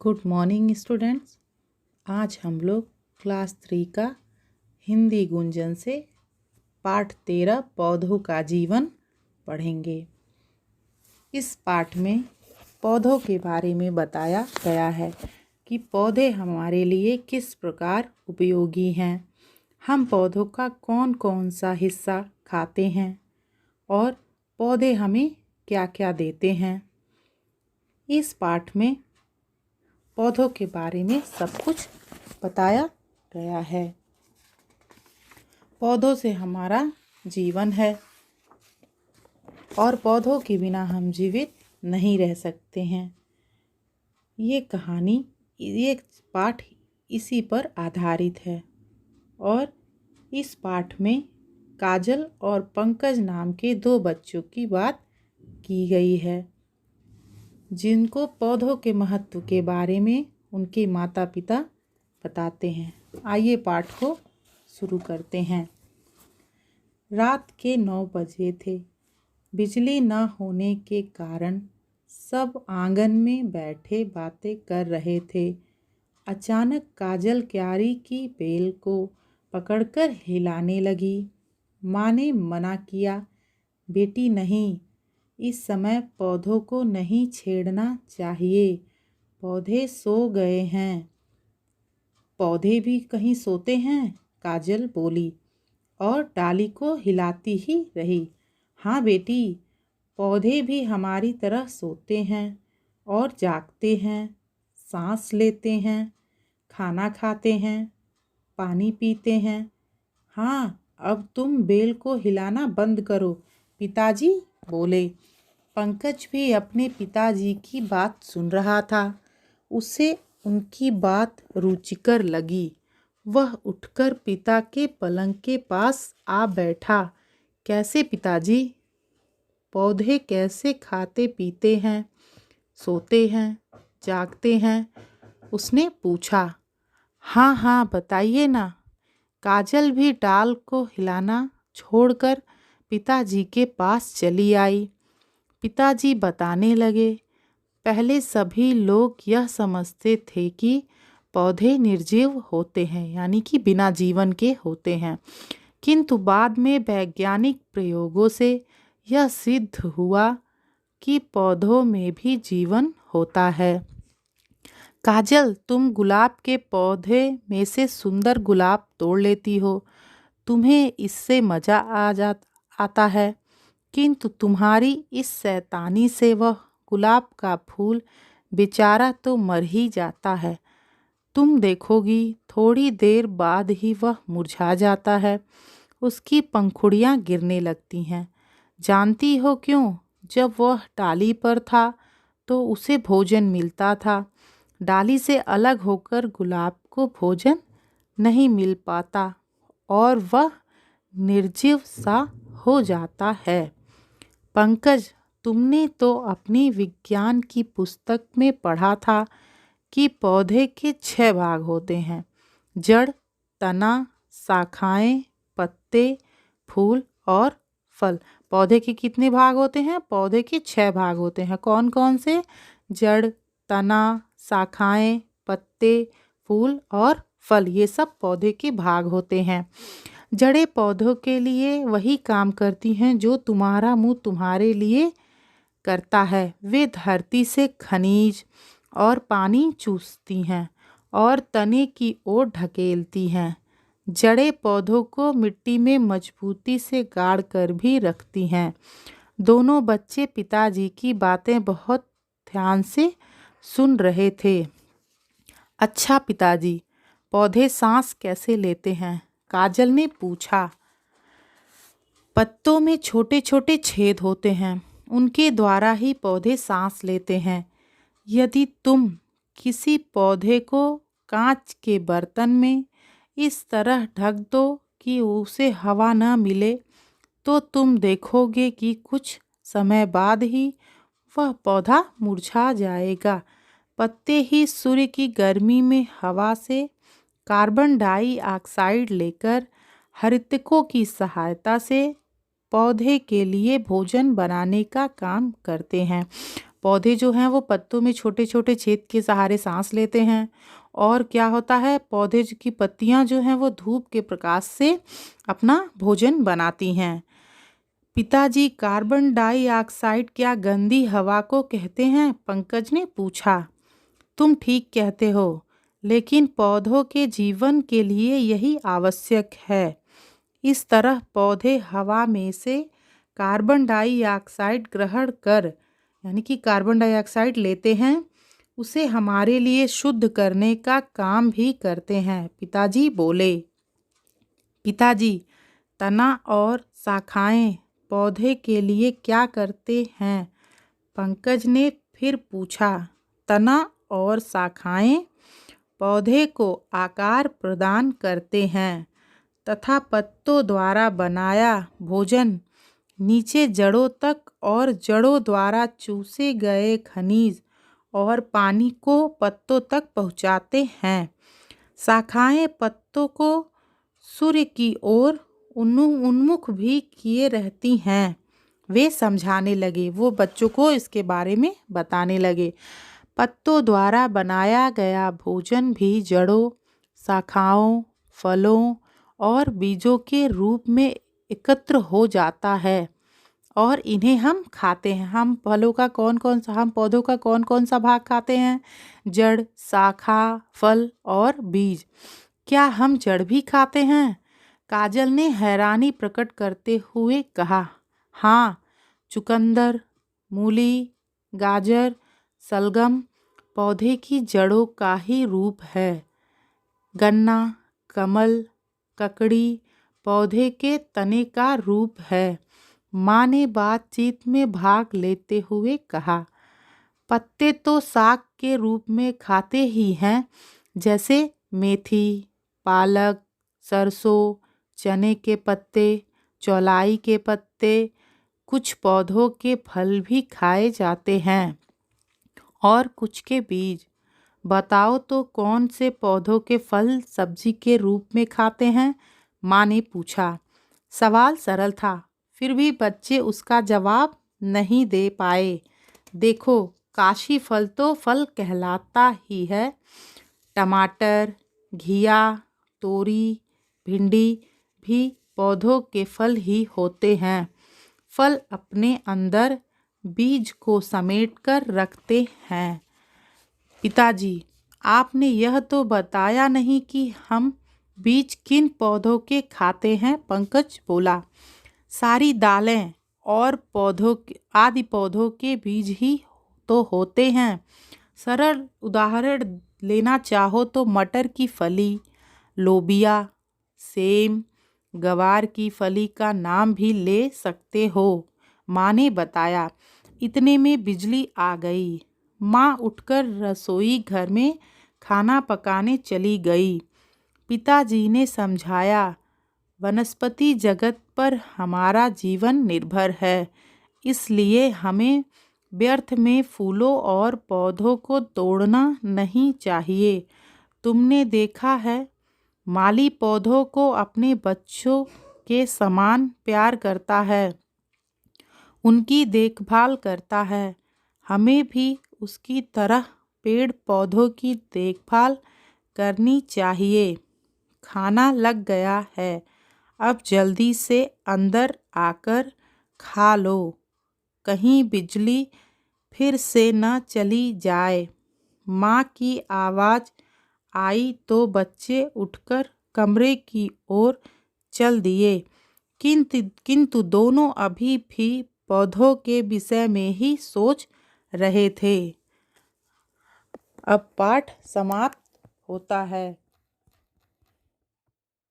Good morning students. आज हम लोग क्लास 3 का हिंदी गुंजन से पाठ 13 पौधों का जीवन पढ़ेंगे। इस पाठ में पौधों के बारे में बताया गया है कि पौधे हमारे लिए किस प्रकार उपयोगी हैं, हम पौधों का कौन कौन सा हिस्सा खाते हैं और पौधे हमें क्या क्या देते हैं। इस पाठ में पौधों के बारे में सब कुछ बताया गया है। पौधों से हमारा जीवन है और पौधों के बिना हम जीवित नहीं रह सकते हैं। ये कहानी, ये पाठ इसी पर आधारित है और इस पाठ में काजल और पंकज नाम के 2 बच्चों की बात की गई है, जिनको पौधों के महत्व के बारे में उनके माता पिता बताते हैं। आइए पाठ को शुरू करते हैं। रात के 9 बजे थे। बिजली न होने के कारण सब आंगन में बैठे बातें कर रहे थे। अचानक काजल क्यारी की बेल को पकड़कर हिलाने लगी। माँ ने मना किया, बेटी नहीं, इस समय पौधों को नहीं छेड़ना चाहिए, पौधे सो गए हैं। पौधे भी कहीं सोते हैं, काजल बोली और डाली को हिलाती ही रही। हाँ बेटी, पौधे भी हमारी तरह सोते हैं और जागते हैं, सांस लेते हैं, खाना खाते हैं, पानी पीते हैं। हाँ, अब तुम बेल को हिलाना बंद करो, पिताजी बोले। पंकज भी अपने पिताजी की बात सुन रहा था। उसे उनकी बात रुचिकर लगी। वह उठकर पिता के पलंग के पास आ बैठा। कैसे पिताजी? पौधे कैसे खाते पीते हैं, सोते हैं, जागते हैं? उसने पूछा। हाँ हाँ बताइए ना। काजल भी डाल को हिलाना छोड़कर पिताजी के पास चली आई। पिताजी बताने लगे, पहले सभी लोग यह समझते थे कि पौधे निर्जीव होते हैं, यानी कि बिना जीवन के होते हैं, किंतु बाद में वैज्ञानिक प्रयोगों से यह सिद्ध हुआ कि पौधों में भी जीवन होता है। काजल, तुम गुलाब के पौधे में से सुंदर गुलाब तोड़ लेती हो, तुम्हें इससे मज़ा आता है, किंतु तुम्हारी इस शैतानी से वह गुलाब का फूल बेचारा तो मर ही जाता है। तुम देखोगी थोड़ी देर बाद ही वह मुरझा जाता है, उसकी पंखुड़ियाँ गिरने लगती हैं। जानती हो क्यों? जब वह डाली पर था तो उसे भोजन मिलता था, डाली से अलग होकर गुलाब को भोजन नहीं मिल पाता और वह निर्जीव सा हो जाता है। पंकज, तुमने तो अपनी विज्ञान की पुस्तक में पढ़ा था कि पौधे के 6 भाग होते हैं, जड़, तना, शाखाएं, पत्ते, फूल और फल। पौधे के कितने भाग होते हैं? पौधे के 6 भाग होते हैं। कौन कौन से? जड़, तना, शाखाएं, पत्ते, फूल और फल, ये सब पौधे के भाग होते हैं। जड़ें पौधों के लिए वही काम करती हैं जो तुम्हारा मुंह तुम्हारे लिए करता है। वे धरती से खनिज और पानी चूसती हैं और तने की ओर ढकेलती हैं। जड़ें पौधों को मिट्टी में मजबूती से गाड़ कर भी रखती हैं। दोनों बच्चे पिताजी की बातें बहुत ध्यान से सुन रहे थे। अच्छा पिताजी, पौधे सांस कैसे लेते हैं? काजल ने पूछा। पत्तों में छोटे छोटे छेद होते हैं, उनके द्वारा ही पौधे सांस लेते हैं। यदि तुम किसी पौधे को कांच के बर्तन में इस तरह ढक दो कि उसे हवा न मिले, तो तुम देखोगे कि कुछ समय बाद ही वह पौधा मुरझा जाएगा। पत्ते ही सूर्य की गर्मी में हवा से कार्बन डाइऑक्साइड लेकर हरितकों की सहायता से पौधे के लिए भोजन बनाने का काम करते हैं। पौधे जो हैं वो पत्तों में छोटे छोटे छेद के सहारे सांस लेते हैं। और क्या होता है, पौधे की पत्तियां जो हैं वो धूप के प्रकाश से अपना भोजन बनाती हैं। पिताजी, कार्बन डाइऑक्साइड क्या गंदी हवा को कहते हैं? पंकज ने पूछा। तुम ठीक कहते हो, लेकिन पौधों के जीवन के लिए यही आवश्यक है। इस तरह पौधे हवा में से कार्बन डाइऑक्साइड ग्रहण कर, यानी कि कार्बन डाइऑक्साइड लेते हैं, उसे हमारे लिए शुद्ध करने का काम भी करते हैं। पिताजी बोले। पिताजी, तना और शाखाएं पौधे के लिए क्या करते हैं? पंकज ने फिर पूछा। तना और शाखाएं पौधे को आकार प्रदान करते हैं तथा पत्तों द्वारा बनाया भोजन नीचे जड़ों तक और जड़ों द्वारा चूसे गए खनिज और पानी को पत्तों तक पहुंचाते हैं। शाखाएं पत्तों को सूर्य की ओर उन्मुख भी किए रहती हैं। वे समझाने लगे, वो बच्चों को इसके बारे में बताने लगे। पत्तों द्वारा बनाया गया भोजन भी जड़ों, शाखाओं, फलों और बीजों के रूप में एकत्र हो जाता है और इन्हें हम खाते हैं। हम पौधों का कौन कौन सा भाग खाते हैं? जड़, शाखा, फल और बीज। क्या हम जड़ भी खाते हैं? काजल ने हैरानी प्रकट करते हुए कहा। हाँ, चुकंदर, मूली, गाजर, सलगम पौधे की जड़ों का ही रूप है। गन्ना, कमल, ककड़ी पौधे के तने का रूप है। माँ ने बातचीत में भाग लेते हुए कहा। पत्ते तो साग के रूप में खाते ही हैं, जैसे मेथी, पालक, सरसों, चने के पत्ते, चौलाई के पत्ते। कुछ पौधों के फल भी खाए जाते हैं और कुछ के बीज। बताओ तो कौन से पौधों के फल सब्जी के रूप में खाते हैं? माँ ने पूछा। सवाल सरल था, फिर भी बच्चे उसका जवाब नहीं दे पाए। देखो, काशी फल तो फल कहलाता ही है। टमाटर, घिया, तोरी, भिंडी भी पौधों के फल ही होते हैं। फल अपने अंदर बीज को समेटकर रखते हैं। पिताजी, आपने यह तो बताया नहीं कि हम बीज किन पौधों के खाते हैं? पंकज बोला। सारी दालें और आदि पौधों के बीज ही तो होते हैं। सरल उदाहरण लेना चाहो तो मटर की फली, लोबिया, सेम, गवार की फली का नाम भी ले सकते हो। माँ ने बताया। इतने में बिजली आ गई। माँ उठकर रसोई घर में खाना पकाने चली गई। पिताजी ने समझाया, वनस्पति जगत पर हमारा जीवन निर्भर है, इसलिए हमें व्यर्थ में फूलों और पौधों को तोड़ना नहीं चाहिए। तुमने देखा है, माली पौधों को अपने बच्चों के समान प्यार करता है, उनकी देखभाल करता है। हमें भी उसकी तरह पेड़ पौधों की देखभाल करनी चाहिए। खाना लग गया है, अब जल्दी से अंदर आकर खा लो, कहीं बिजली फिर से न चली जाए। माँ की आवाज़ आई तो बच्चे उठकर कमरे की ओर चल दिए, किंतु दोनों अभी भी पौधों के विषय में ही सोच रहे थे। अब पाठ समाप्त होता है।